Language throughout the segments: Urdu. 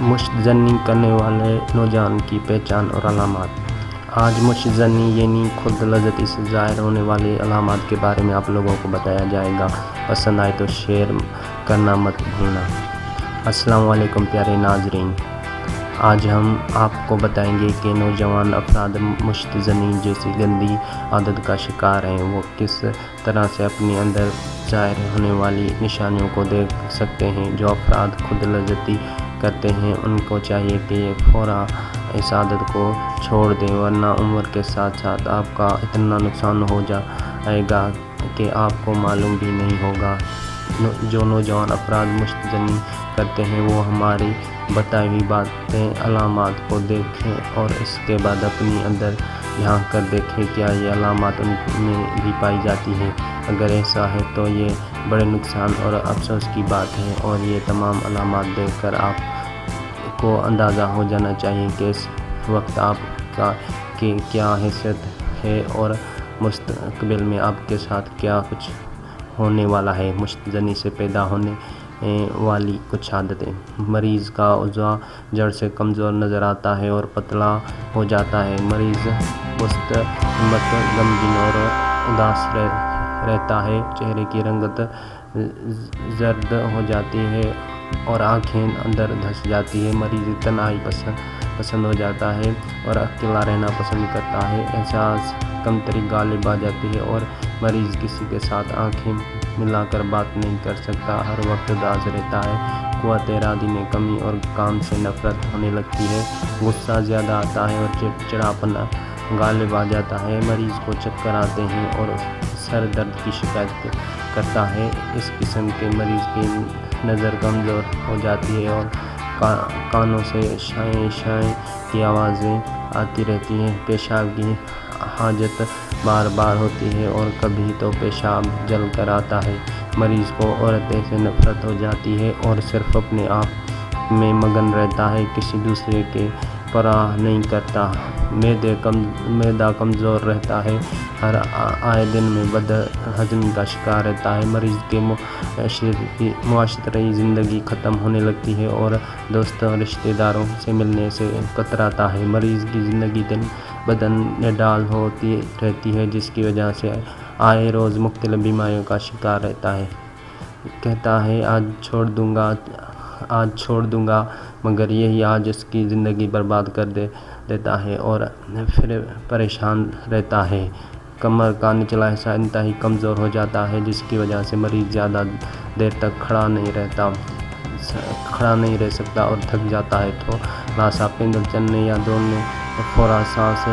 مشت زنی کرنے والے نوجوان کی پہچان اور علامات۔ آج مشت زنی یعنی خود لذتی سے ظاہر ہونے والی علامات کے بارے میں آپ لوگوں کو بتایا جائے گا۔ پسند آئے تو شیئر کرنا مت بھولنا۔ السلام علیکم پیارے ناظرین، آج ہم آپ کو بتائیں گے کہ نوجوان افراد مشت زنی جیسی گندی عادت کا شکار ہیں، وہ کس طرح سے اپنے اندر ظاہر ہونے والی نشانیوں کو دیکھ سکتے ہیں۔ جو افراد خود لذتی کرتے ہیں ان کو چاہیے کہ یہ فوراً اس عادت کو چھوڑ دیں، ورنہ عمر کے ساتھ ساتھ آپ کا اتنا نقصان ہو جائے گا کہ آپ کو معلوم بھی نہیں ہوگا۔ جو نوجوان افراد مشت زنی کرتے ہیں وہ ہماری بتائی ہوئی باتیں علامات کو دیکھیں اور اس کے بعد اپنے اندر جھانک کر دیکھیں کیا یہ علامات ان میں بھی پائی جاتی ہیں۔ اگر ایسا ہے تو یہ بڑے نقصان اور افسوس کی بات ہے، اور یہ تمام علامات دیکھ کر آپ کو اندازہ ہو جانا چاہیے کہ اس وقت آپ کی کیا حیثیت ہے اور مستقبل میں آپ کے ساتھ کیا کچھ ہونے والا ہے۔ مشت زنی سے پیدا ہونے والی کچھ عادتیں۔ مریض کا عضو جڑ سے کمزور نظر آتا ہے اور پتلا ہو جاتا ہے۔ مریض سست، ہمت، غمگین اور اداس رہتا ہے۔ چہرے کی رنگت زرد ہو جاتی ہے اور آنکھیں اندر دھس جاتی ہیں۔ مریض تنہائی پسند ہو جاتا ہے اور اکیلا رہنا پسند کرتا ہے۔ احساس کمتری غالب آ جاتی ہے اور مریض کسی کے ساتھ آنکھیں ملا کر بات نہیں کر سکتا، ہر وقت اداس رہتا ہے۔ قوت ارادی میں کمی اور کام سے نفرت ہونے لگتی ہے۔ غصہ زیادہ آتا ہے اور چڑچڑاپن غالب آ جاتا ہے۔ مریض کو چکر آتے ہیں اور سر درد کی شکایت کرتا ہے۔ اس قسم کے مریض کی نظر کمزور ہو جاتی ہے اور کانوں سے شائیں شائیں کی آوازیں آتی رہتی ہیں۔ پیشاب کی حاجت بار بار ہوتی ہے اور کبھی تو پیشاب جل کر آتا ہے۔ مریض کو عورتوں سے نفرت ہو جاتی ہے اور صرف اپنے آپ میں مگن رہتا ہے، کسی دوسرے کی پرواہ نہیں کرتا۔ معدہ کمزور رہتا ہے، ہر آئے دن میں بد ہضمی کا شکار رہتا ہے۔ مریض کی معاشرتی زندگی ختم ہونے لگتی ہے اور دوستوں اور رشتہ داروں سے ملنے سے کتراتا ہے۔ مریض کی زندگی دن بدن نڈال ہوتی رہتی ہے، جس کی وجہ سے آئے روز مختلف بیماریوں کا شکار رہتا ہے۔ کہتا ہے آج چھوڑ دوں گا، مگر یہی آج اس کی زندگی برباد کر دیتا ہے اور پھر پریشان رہتا ہے۔ کمر کا نچلا حصہ انتہائی کمزور ہو جاتا ہے، جس کی وجہ سے مریض زیادہ دیر تک کھڑا نہیں رہ سکتا اور تھک جاتا ہے۔ تھوڑا سا پیدل چلنے یا دوڑنے میں فوراً سانس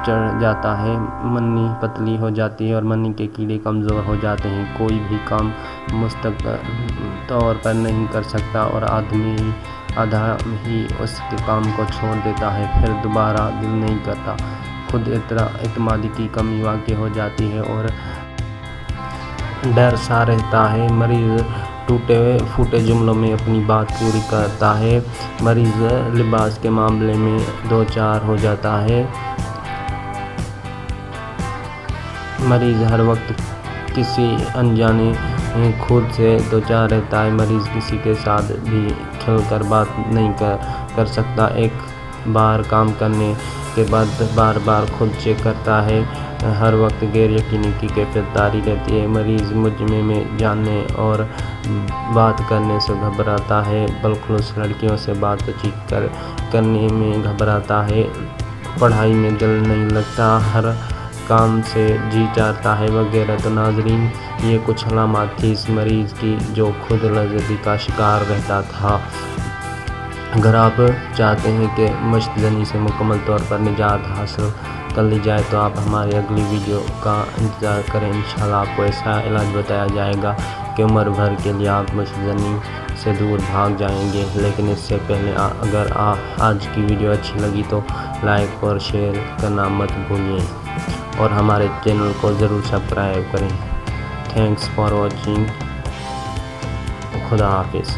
چڑھ جاتا ہے۔ منی پتلی ہو جاتی ہے اور منی کے کیڑے کمزور ہو جاتے ہیں۔ کوئی بھی کام مستقل طور پر نہیں کر سکتا اور آدھا ہی اس کے کام کو چھوڑ دیتا ہے، پھر دوبارہ دل نہیں کرتا۔ خود اعتمادی کی کمی واقع ہو جاتی ہے اور ڈر سا رہتا ہے۔ مریض ٹوٹے پھوٹے جملوں میں اپنی بات پوری کرتا ہے۔ مریض لباس کے معاملے میں دوچار ہو جاتا ہے۔ مریض ہر وقت کسی انجانے خود سے دوچار رہتا ہے۔ مریض کسی کے ساتھ بھی کھل کر بات نہیں کر سکتا۔ ایک بار کام کرنے کے بعد بار بار خود چیک کرتا ہے۔ ہر وقت غیر یقینی کی کیفیت طاری رہتی ہے۔ مریض مجمع میں جانے اور بات کرنے سے گھبراتا ہے، بالخصوص لڑکیوں سے بات چیت کرنے میں گھبراتا ہے۔ پڑھائی میں دل نہیں لگتا، ہر کام سے جی چاہتا ہے وغیرہ۔ تو ناظرین، یہ کچھ علامات تھیں اس مریض کی جو خود لذتی کا شکار رہتا تھا۔ اگر آپ چاہتے ہیں کہ مشت زنی سے مکمل طور پر نجات حاصل کر لی جائے تو آپ ہماری اگلی ویڈیو کا انتظار کریں۔ انشاءاللہ آپ کو ایسا علاج بتایا جائے گا کہ عمر بھر کے لیے آپ مشت زنی سے دور بھاگ جائیں گے۔ لیکن اس سے پہلے اگر آج کی ویڈیو اچھی لگی تو لائک اور شیئر کرنا مت بھولیے اور ہمارے چینل کو ضرور سبسکرائب کریں۔ Thanks for watching. خدا حافظ۔